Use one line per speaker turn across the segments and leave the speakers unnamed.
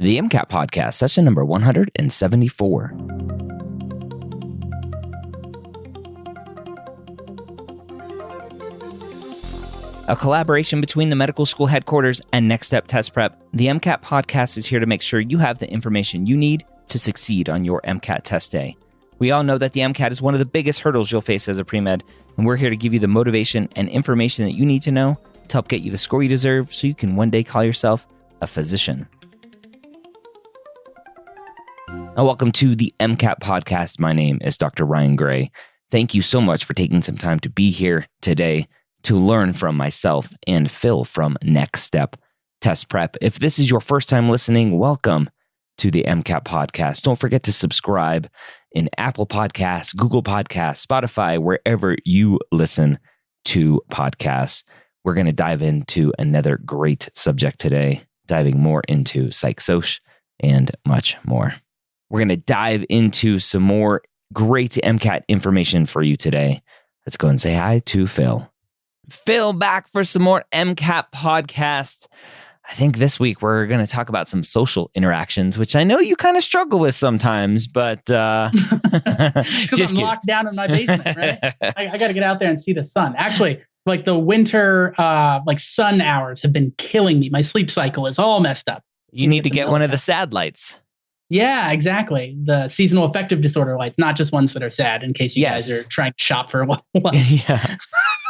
The MCAT podcast, session number 174. A collaboration between the medical school headquarters and Next Step Test Prep, the MCAT podcast is here to make sure you have the information you need to succeed on your MCAT test day. We all know that the MCAT is one of the biggest hurdles you'll face as a pre-med, and we're here to give you the motivation and information that you need to know to help get you the score you deserve so you can one day call yourself a physician. Now, welcome to the MCAT podcast. My name is Dr. Ryan Gray. Thank you so much for taking some time to be here today to learn from myself and Phil from Next Step Test Prep. If this is your first time listening, welcome to the MCAT podcast. Don't forget to subscribe in Apple Podcasts, Google Podcasts, Spotify, wherever you listen to podcasts. We're going to dive into another great subject today, diving more into psych soc and much more. We're going to dive into some more great MCAT information for you today. Let's go and say hi to Phil. Phil, back for some more MCAT podcast. I think this week we're going to talk about some social interactions, which I know you kind of struggle with sometimes, but
because I'm locked down in my basement, right? I got to get out there and see the sun. Actually, like the winter, sun hours have been killing me. My sleep cycle is all messed up.
You need to get one of the sad lights. Yeah,
exactly. The seasonal affective disorder lights, not just ones that are sad, in case you guys are trying to shop for one. Yeah.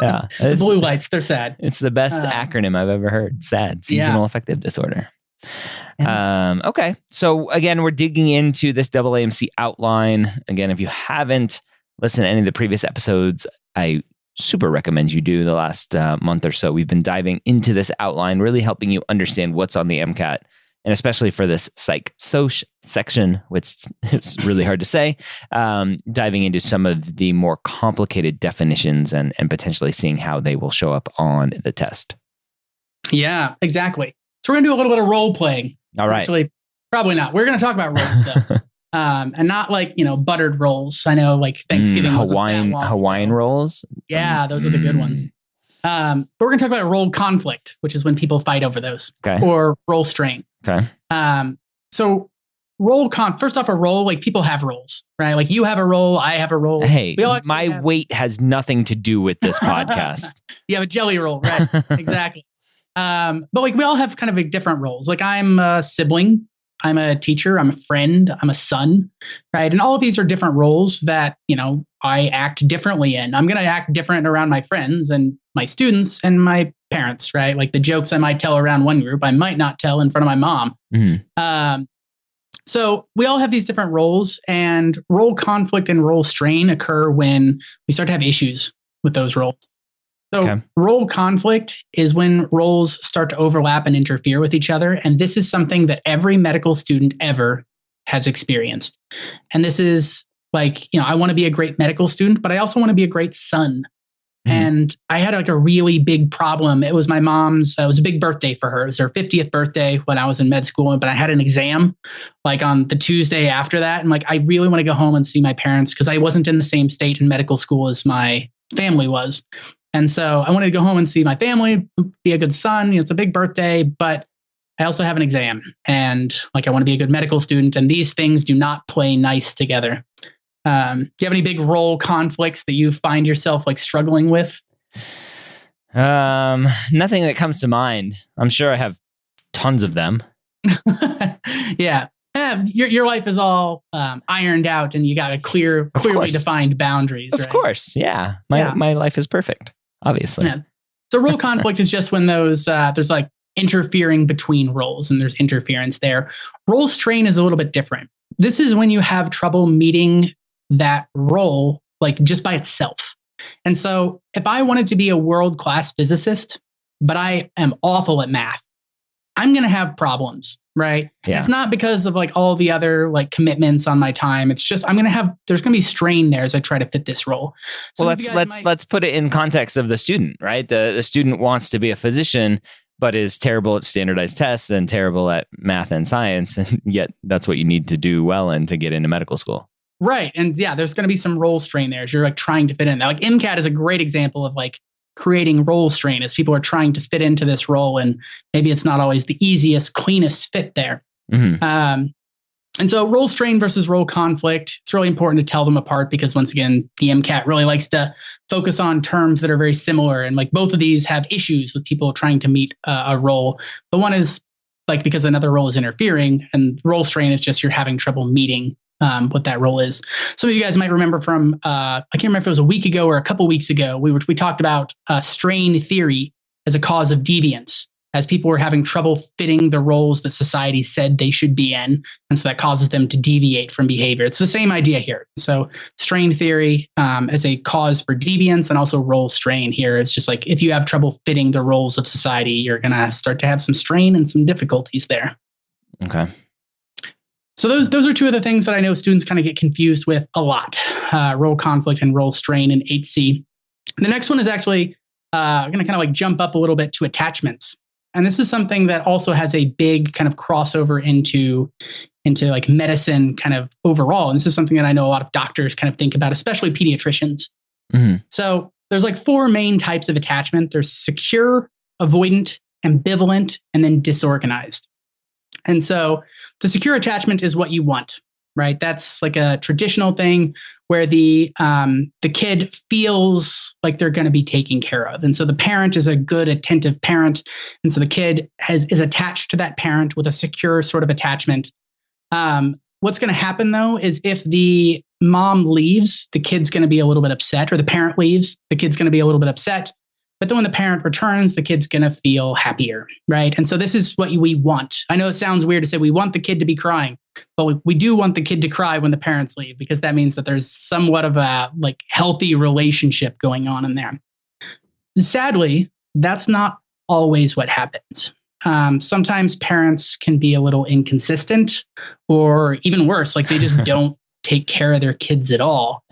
The blue lights, they're sad.
It's the best acronym I've ever heard. SAD, seasonal affective disorder. Yeah. Okay. So again, we're digging into this AAMC outline. Again, if you haven't listened to any of the previous episodes, I super recommend you do. The last month or so, we've been diving into this outline, really helping you understand what's on the MCAT. And especially for this psych soc section, which is really hard to say, diving into some of the more complicated definitions and potentially seeing how they will show up on the test.
Yeah, exactly. So we're going to do a little bit of role playing.
All right.
Actually, probably not. We're going to talk about roles though. And not like, buttered rolls. I know like Thanksgiving
Hawaiian rolls.
Yeah, those are the good ones. But we're going to talk about role conflict, which is when people fight over those, or role strain.
Okay.
So first off, a role, like people have roles, right? Like you have a role, I have a role.
Hey, my weight has nothing to do with this podcast.
You have a jelly roll, right? Exactly. But like we all have kind of different roles. Like I'm a sibling, I'm a teacher, I'm a friend, I'm a son, right? And all of these are different roles that, I act differently in. I'm going to act different around my friends and my students and my parents, right? Like the jokes I might tell around one group, I might not tell in front of my mom. Mm-hmm. So we all have these different roles, and role conflict and role strain occur when we start to have issues with those roles. So role conflict is when roles start to overlap and interfere with each other. And this is something that every medical student ever has experienced. And this is like, I want to be a great medical student, but I also want to be a great son. Mm-hmm. And I had like a really big problem. It was my mom's, it was a big birthday for her. It was her 50th birthday when I was in med school, but I had an exam like on the Tuesday after that. And like, I really want to go home and see my parents because I wasn't in the same state in medical school as my family was. And so I wanted to go home and see my family, be a good son. It's a big birthday, but I also have an exam and like, I want to be a good medical student. And these things do not play nice together. Do you have any big role conflicts that you find yourself like struggling with?
Nothing that comes to mind. I'm sure I have tons of them.
Yeah. Your life is all ironed out and you got a clearly defined boundaries.
Of course. Yeah. My life is perfect, obviously. Yeah.
So role conflict is just when there's like interfering between roles and there's interference there. Role strain is a little bit different. This is when you have trouble meeting that role like just by itself. And so if I wanted to be a world-class physicist, but I am awful at math, I'm going to have problems, right? Yeah. It's not because of like all the other like commitments on my time. It's just there's going to be strain there as I try to fit this role.
So let's put it in context of the student, right? The student wants to be a physician, but is terrible at standardized tests and terrible at math and science. And yet that's what you need to do well in to get into medical school.
Right. And yeah, there's going to be some role strain there as you're like trying to fit in. Now, like MCAT is a great example of like creating role strain as people are trying to fit into this role. And maybe it's not always the easiest, cleanest fit there.
Mm-hmm.
And so role strain versus role conflict, it's really important to tell them apart because once again, the MCAT really likes to focus on terms that are very similar. And like both of these have issues with people trying to meet a role. But one is like because another role is interfering, and role strain is just you're having trouble meeting what that role is. Some of you guys might remember from, I can't remember if it was a week ago or a couple weeks ago, we talked about strain theory as a cause of deviance, as people were having trouble fitting the roles that society said they should be in. And so that causes them to deviate from behavior. It's the same idea here. So strain theory as a cause for deviance, and also role strain here. It's just like if you have trouble fitting the roles of society, you're going to start to have some strain and some difficulties there.
Okay.
So those are two of the things that I know students kind of get confused with a lot, role conflict and role strain in 8C. The next one is actually going to kind of like jump up a little bit to attachments. And this is something that also has a big kind of crossover into like medicine kind of overall. And this is something that I know a lot of doctors kind of think about, especially pediatricians. Mm-hmm. So there's like four main types of attachment. There's secure, avoidant, ambivalent, and then disorganized. And so the secure attachment is what you want, right? That's like a traditional thing where the kid feels like they're going to be taken care of. And so the parent is a good, attentive parent. And so the kid is attached to that parent with a secure sort of attachment. What's going to happen, though, is if the mom leaves, the kid's going to be a little bit upset, or the parent leaves, the kid's going to be a little bit upset. But then when the parent returns, the kid's going to feel happier, right? And so this is what we want. I know it sounds weird to say we want the kid to be crying, but we do want the kid to cry when the parents leave, because that means that there's somewhat of a like healthy relationship going on in there. Sadly, that's not always what happens. Sometimes parents can be a little inconsistent, or even worse, like they just don't take care of their kids at all.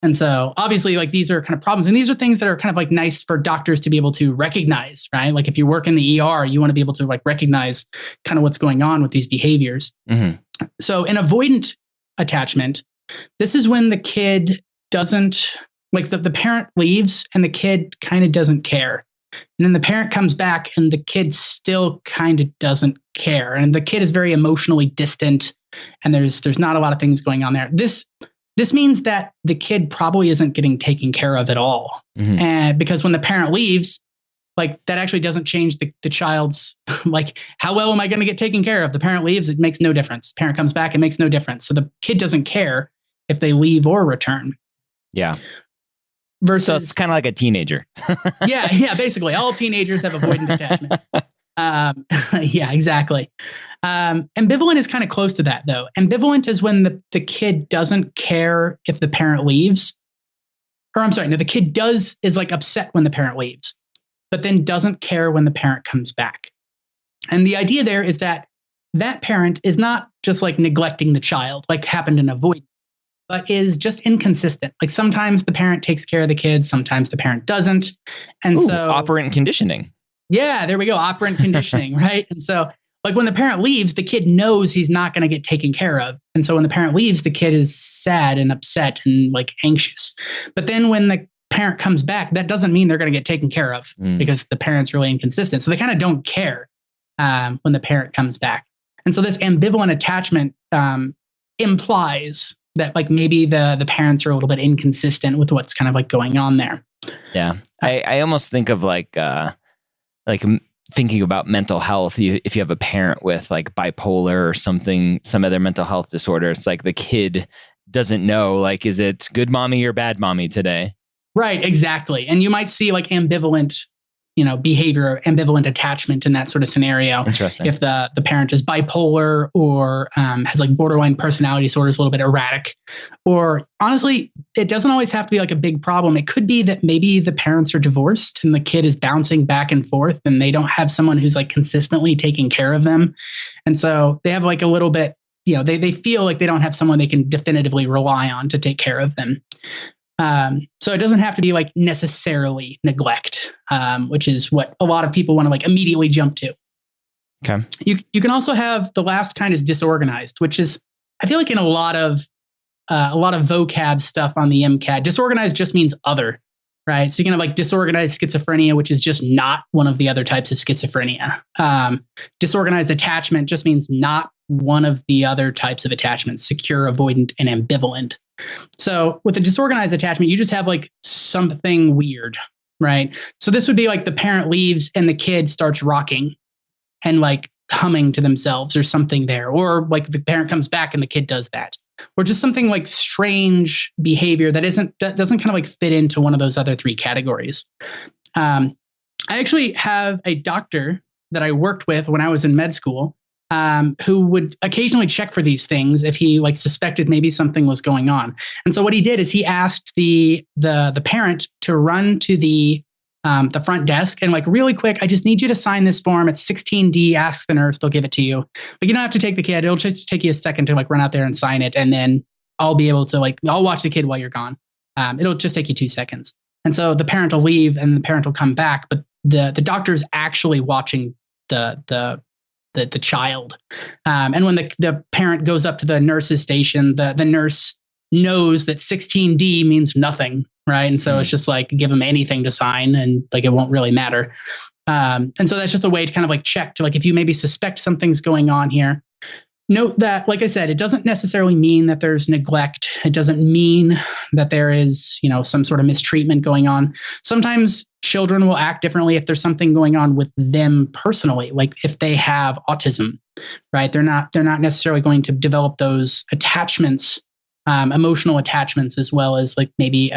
And so obviously like these are kind of problems, and these are things that are kind of like nice for doctors to be able to recognize, right? Like if you work in the ER, you want to be able to like recognize kind of what's going on with these behaviors. Mm-hmm. So in avoidant attachment, this is when the kid doesn't, like the parent leaves and the kid kind of doesn't care. And then the parent comes back and the kid still kind of doesn't care. And the kid is very emotionally distant, and there's not a lot of things going on there. This means that the kid probably isn't getting taken care of at all. Mm-hmm. And because when the parent leaves, like that actually doesn't change the child's, like, how well am I going to get taken care of? The parent leaves, it makes no difference. Parent comes back, it makes no difference. So the kid doesn't care if they leave or return.
Yeah.
Versus,
so it's kind of like a teenager.
yeah, basically. All teenagers have avoidant attachment. Yeah, exactly. Ambivalent is kind of close to that, though. Ambivalent is when the kid doesn't care if the parent leaves. Or I'm sorry, no, the kid is like upset when the parent leaves, but then doesn't care when the parent comes back. And the idea there is that parent is not just like neglecting the child, like happened in avoidance, but is just inconsistent. Like sometimes the parent takes care of the kid, sometimes the parent doesn't. And so
operant conditioning.
Yeah, there we go. Operant conditioning, right? And so like when the parent leaves, the kid knows he's not going to get taken care of. And so when the parent leaves, the kid is sad and upset and like anxious. But then when the parent comes back, that doesn't mean they're going to get taken care of because the parent's really inconsistent. So they kind of don't care when the parent comes back. And so this ambivalent attachment implies that like maybe the parents are a little bit inconsistent with what's kind of like going on there.
Yeah. I almost think of like thinking about mental health. If you have a parent with like bipolar or something, some other mental health disorder, it's like the kid doesn't know, like, is it good mommy or bad mommy today?
Right, exactly. And you might see like ambivalent, behavior, ambivalent attachment in that sort of scenario.
Interesting.
If the parent is bipolar or has like borderline personality disorders, a little bit erratic, or honestly, it doesn't always have to be like a big problem. It could be that maybe the parents are divorced and the kid is bouncing back and forth and they don't have someone who's like consistently taking care of them. And so they have like a little bit, they feel like they don't have someone they can definitively rely on to take care of them. So it doesn't have to be like necessarily neglect, which is what a lot of people want to like immediately jump to.
Okay.
You can also have the last kind is disorganized, which is, I feel like in a lot of vocab stuff on the MCAT, disorganized just means other. right? So you can have like disorganized schizophrenia, which is just not one of the other types of schizophrenia. Disorganized attachment just means not one of the other types of attachments, secure, avoidant, and ambivalent. So with a disorganized attachment, you just have like something weird, right? So this would be like the parent leaves and the kid starts rocking and like humming to themselves or something there. Or like the parent comes back and the kid does that. Or just something like strange behavior that doesn't kind of like fit into one of those other three categories. I actually have a doctor that I worked with when I was in med school, who would occasionally check for these things if he like suspected maybe something was going on. And so what he did is he asked the parent to run to the front desk and like really quick, I just need you to sign this form. It's 16D. Ask the nurse, they'll give it to you. But you don't have to take the kid. It'll just take you a second to like run out there and sign it, and then I'll be able to like I'll watch the kid while you're gone. It'll just take you 2 seconds. And so the parent will leave and the parent will come back, but the doctor's actually watching the child. And when the parent goes up to the nurse's station, the nurse knows that 16D means nothing, right? And so it's just like give them anything to sign and like it won't really matter. And so that's just a way to kind of like check to like if you maybe suspect something's going on here. Note that, like I said, it doesn't necessarily mean that there's neglect. It doesn't mean that there is, some sort of mistreatment going on. Sometimes children will act differently if there's something going on with them personally, like if they have autism, right? They're not necessarily going to develop those attachments, emotional attachments, as well as like maybe,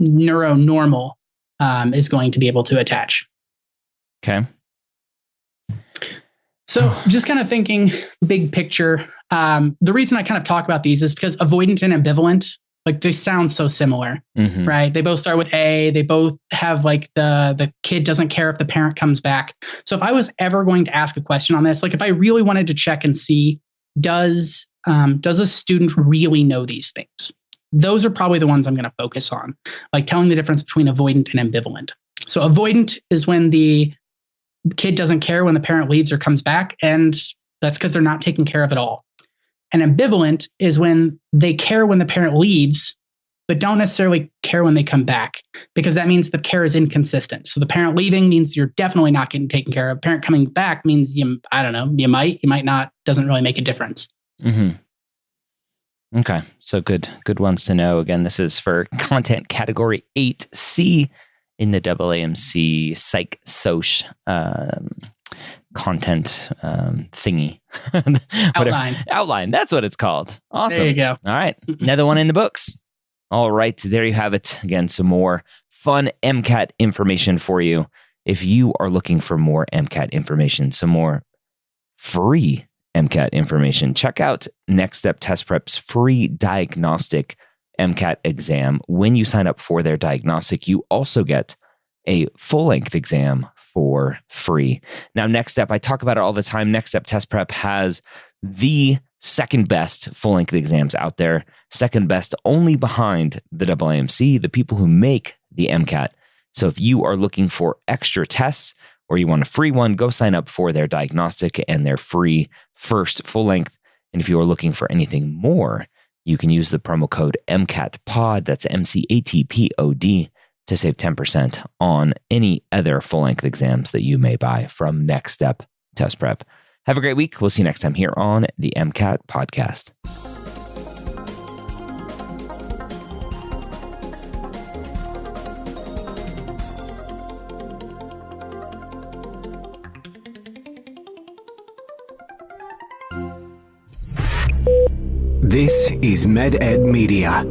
neuronormal is going to be able to attach.
Okay.
So just kind of thinking big picture, the reason I kind of talk about these is because avoidant and ambivalent, like they sound so similar, right? They both start with A. They both have like the kid doesn't care if the parent comes back. So if I was ever going to ask a question on this, like if I really wanted to check and see, does a student really know these things? Those are probably the ones I'm going to focus on, like telling the difference between avoidant and ambivalent. So avoidant is when the kid doesn't care when the parent leaves or comes back, and that's because they're not taken care of at all. And ambivalent is when they care when the parent leaves, but don't necessarily care when they come back, because that means the care is inconsistent. So the parent leaving means you're definitely not getting taken care of. Parent coming back means you might not, doesn't really make a difference.
Okay. So good ones to know. Again, this is for content category 8C in the AAMC Psych Soc content thingy. Outline. That's what it's called. Awesome.
There you go.
All right. Another one in the books. All right. There you have it. Again, some more fun MCAT information for you. If you are looking for more MCAT information, some more free MCAT information, check out Next Step Test Prep's free diagnostic MCAT exam. When you sign up for their diagnostic, you also get a full-length exam for free. Now, Next Step, I talk about it all the time. Next Step Test Prep has the second best full-length exams out there. Second best only behind the AAMC, the people who make the MCAT. So if you are looking for extra tests or you want a free one, go sign up for their diagnostic and their free first full-length. And if you are looking for anything more, you can use the promo code MCATPOD, that's MCATPOD, to save 10% on any other full-length exams that you may buy from Next Step Test Prep. Have a great week. We'll see you next time here on the MCAT Podcast.
This is MedEd Media.